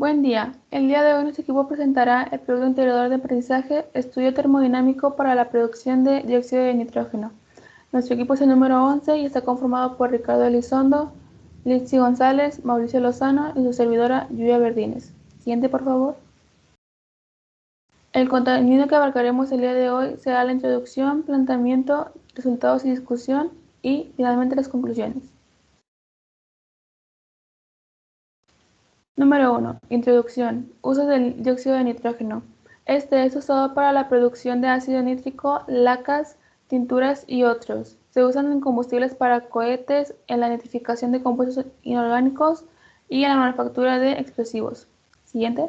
Buen día. El día de hoy nuestro equipo presentará el producto integrador de aprendizaje Estudio termodinámico para la producción de dióxido de nitrógeno. Nuestro equipo es el número 11 y está conformado por Ricardo Elizondo, Lizzy González, Mauricio Lozano y su servidora Lluvia Verdines. Siguiente, por favor. El contenido que abarcaremos el día de hoy será la introducción, planteamiento, resultados y discusión y, finalmente, las conclusiones. Número 1. Introducción. Uso del dióxido de nitrógeno. Este es usado para la producción de ácido nítrico, lacas, tinturas y otros. Se usan en combustibles para cohetes, en la nitrificación de compuestos inorgánicos y en la manufactura de explosivos. Siguiente.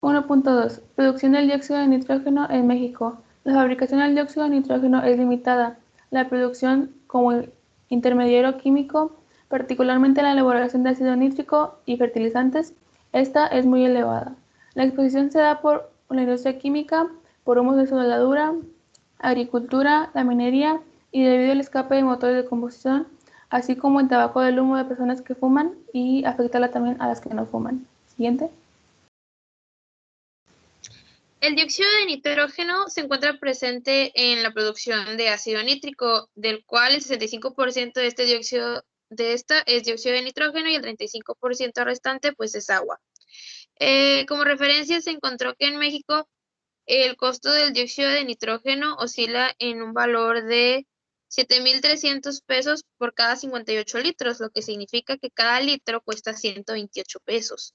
1.2. Producción del dióxido de nitrógeno en México. La fabricación del dióxido de nitrógeno es limitada. La producción como intermediario químico, particularmente en la elaboración de ácido nítrico y fertilizantes, esta es muy elevada. La exposición se da por la industria química, por humos de soldadura, agricultura, la minería y debido al escape de motores de combustión, así como el tabaco del humo de personas que fuman y afectarla también a las que no fuman. Siguiente. El dióxido de nitrógeno se encuentra presente en la producción de ácido nítrico, del cual el 65% de esta es dióxido de nitrógeno y el 35% restante pues es agua. Como referencia se encontró que en México el costo del dióxido de nitrógeno oscila en un valor de 7,300 pesos por cada 58 litros, lo que significa que cada litro cuesta 128 pesos.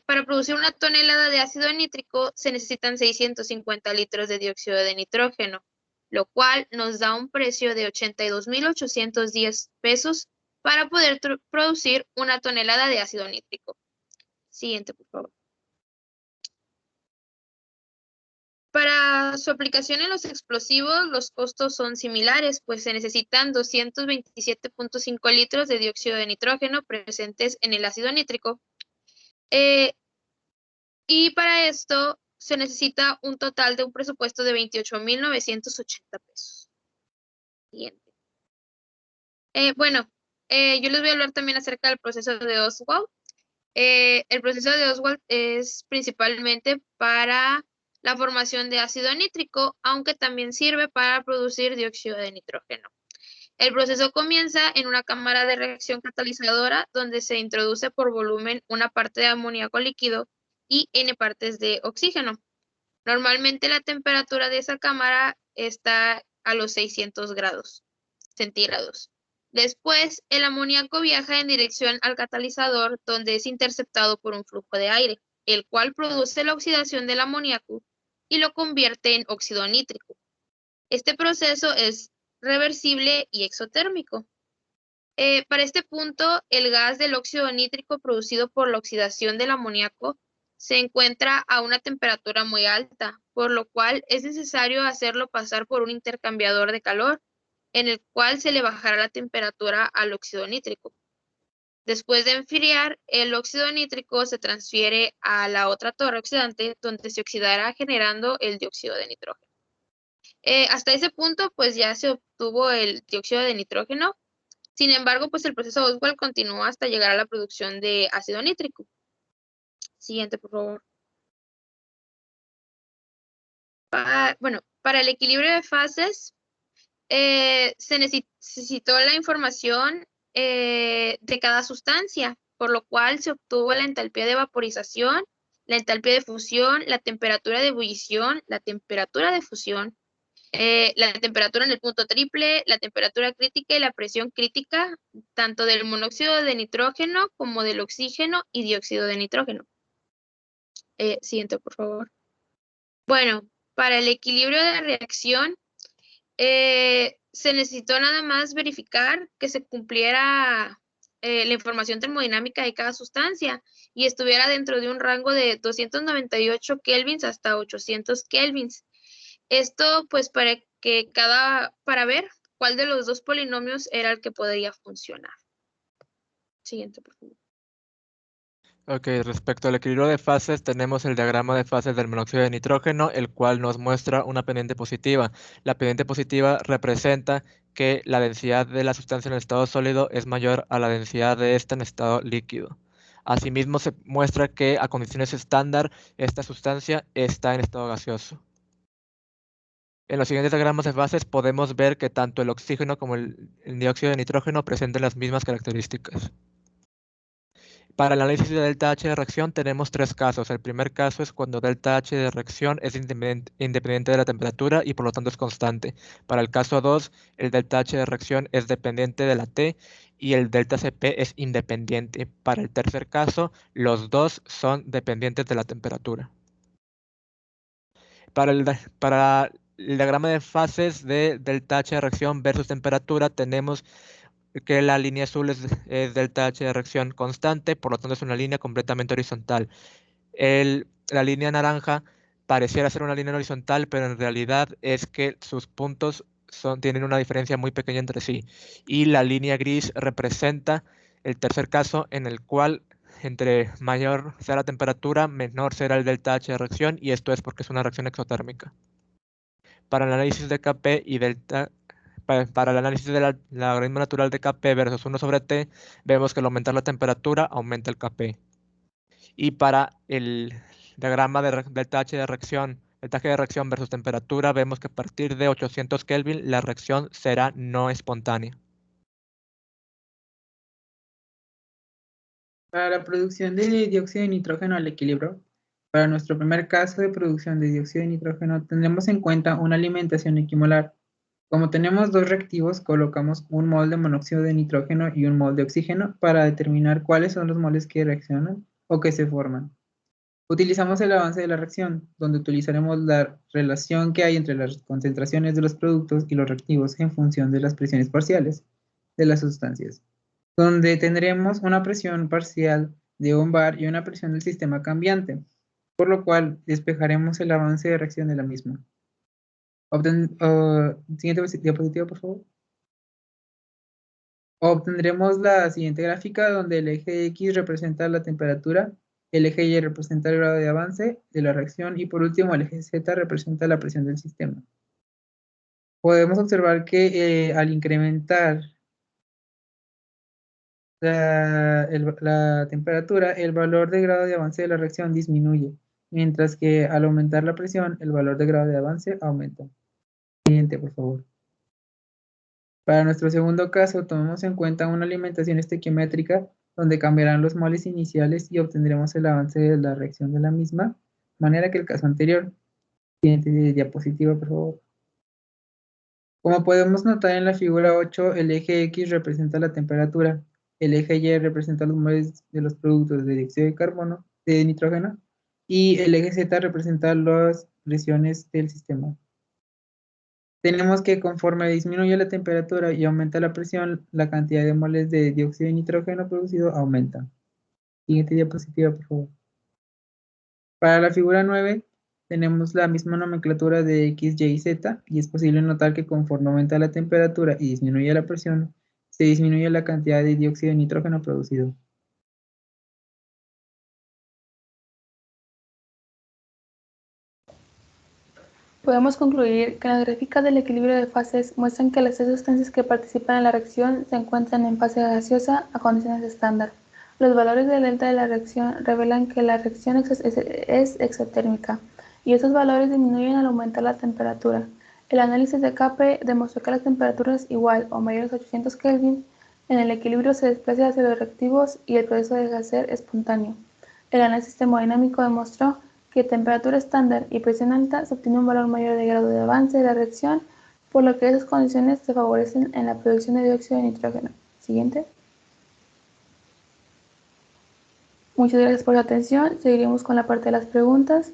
Para producir una tonelada de ácido nítrico se necesitan 650 litros de dióxido de nitrógeno, lo cual nos da un precio de 82,810 pesos para poder producir una tonelada de ácido nítrico. Siguiente, por favor. Para su aplicación en los explosivos, los costos son similares, pues se necesitan 227,5 litros de dióxido de nitrógeno presentes en el ácido nítrico. Y para esto se necesita un total de un presupuesto de 28,980 pesos. Siguiente. Yo les voy a hablar también acerca del proceso de Ostwald. El proceso de Ostwald es principalmente para la formación de ácido nítrico, aunque también sirve para producir dióxido de nitrógeno. El proceso comienza en una cámara de reacción catalizadora donde se introduce por volumen una parte de amoníaco líquido y N partes de oxígeno. Normalmente la temperatura de esa cámara está a los 600 grados centígrados. Después, el amoníaco viaja en dirección al catalizador donde es interceptado por un flujo de aire, el cual produce la oxidación del amoníaco y lo convierte en óxido nítrico. Este proceso es reversible y exotérmico. Para este punto, el gas del óxido nítrico producido por la oxidación del amoníaco se encuentra a una temperatura muy alta, por lo cual es necesario hacerlo pasar por un intercambiador de calor, en el cual se le bajará la temperatura al óxido nítrico. Después de enfriar, el óxido nítrico se transfiere a la otra torre oxidante, donde se oxidará generando el dióxido de nitrógeno. Hasta ese punto, pues ya se obtuvo el dióxido de nitrógeno. Sin embargo, pues el proceso Ostwald continúa hasta llegar a la producción de ácido nítrico. Siguiente, por favor. Para el equilibrio de fases, se necesitó la información de cada sustancia, por lo cual se obtuvo la entalpía de vaporización, la entalpía de fusión, la temperatura de ebullición, la temperatura de fusión, la temperatura en el punto triple, la temperatura crítica y la presión crítica, tanto del monóxido de nitrógeno como del oxígeno y dióxido de nitrógeno. Siguiente, por favor. Bueno, para el equilibrio de reacción, se necesitó nada más verificar que se cumpliera la información termodinámica de cada sustancia y estuviera dentro de un rango de 298 kelvins hasta 800 kelvins. Esto pues para ver cuál de los dos polinomios era el que podría funcionar. Siguiente, por favor. Ok, respecto al equilibrio de fases, tenemos el diagrama de fases del monóxido de nitrógeno, el cual nos muestra una pendiente positiva. La pendiente positiva representa que la densidad de la sustancia en estado sólido es mayor a la densidad de esta en estado líquido. Asimismo, se muestra que a condiciones estándar, esta sustancia está en estado gaseoso. En los siguientes diagramas de fases podemos ver que tanto el oxígeno como el dióxido de nitrógeno presentan las mismas características. Para el análisis de delta H de reacción tenemos tres casos. El primer caso es cuando delta H de reacción es independiente de la temperatura y por lo tanto es constante. Para el caso 2, el delta H de reacción es dependiente de la T y el delta Cp es independiente. Para el tercer caso, los dos son dependientes de la temperatura. Para el diagrama de fases de delta H de reacción versus temperatura tenemos que la línea azul es delta H de reacción constante, por lo tanto es una línea completamente horizontal. La línea naranja pareciera ser una línea horizontal, pero en realidad es que sus puntos tienen una diferencia muy pequeña entre sí. Y la línea gris representa el tercer caso en el cual entre mayor sea la temperatura, menor será el delta H de reacción, y esto es porque es una reacción exotérmica. Para el análisis de Kp y delta para el análisis del logaritmo natural de Kp versus 1 sobre T, vemos que al aumentar la temperatura aumenta el Kp. Y para el diagrama de delta H de reacción, delta G de reacción versus temperatura, vemos que a partir de 800 Kelvin la reacción será no espontánea. Para la producción de dióxido de nitrógeno al equilibrio, para nuestro primer caso de producción de dióxido de nitrógeno, tendremos en cuenta una alimentación equimolar. Como tenemos dos reactivos, colocamos un mol de monóxido de nitrógeno y un mol de oxígeno para determinar cuáles son los moles que reaccionan o que se forman. Utilizamos el avance de la reacción, donde utilizaremos la relación que hay entre las concentraciones de los productos y los reactivos en función de las presiones parciales de las sustancias, donde tendremos una presión parcial de un bar y una presión del sistema cambiante, por lo cual despejaremos el avance de reacción de la misma. Siguiente diapositiva, por favor. Obtendremos la siguiente gráfica donde el eje X representa la temperatura, el eje Y representa el grado de avance de la reacción y por último el eje Z representa la presión del sistema. Podemos observar que al incrementar la temperatura, el valor de grado de avance de la reacción disminuye, mientras que al aumentar la presión, el valor de grado de avance aumenta. Siguiente, por favor. Para nuestro segundo caso, tomemos en cuenta una alimentación estequiométrica donde cambiarán los moles iniciales y obtendremos el avance de la reacción de la misma manera que el caso anterior. Siguiente diapositiva, por favor. Como podemos notar en la figura 8, el eje X representa la temperatura, el eje Y representa los moles de los productos de dióxido de carbono, de nitrógeno, y el eje Z representa las presiones del sistema. Tenemos que conforme disminuye la temperatura y aumenta la presión, la cantidad de moles de dióxido de nitrógeno producido aumenta. Siguiente diapositiva, por favor. Para la figura 9, tenemos la misma nomenclatura de X, Y y Z, y es posible notar que conforme aumenta la temperatura y disminuye la presión, se disminuye la cantidad de dióxido de nitrógeno producido. Podemos concluir que las gráficas del equilibrio de fases muestran que las tres sustancias que participan en la reacción se encuentran en fase gaseosa a condiciones estándar. Los valores de delta de la reacción revelan que la reacción es exotérmica, y estos valores disminuyen al aumentar la temperatura. El análisis de Kp demostró que a las temperaturas igual o mayores a 800 Kelvin, en el equilibrio se desplaza hacia los reactivos y el proceso deja de ser espontáneo. El análisis termodinámico demostró que a temperatura estándar y presión alta se obtiene un valor mayor de grado de avance de la reacción, por lo que esas condiciones se favorecen en la producción de dióxido de nitrógeno. Siguiente. Muchas gracias por su atención. Seguiremos con la parte de las preguntas.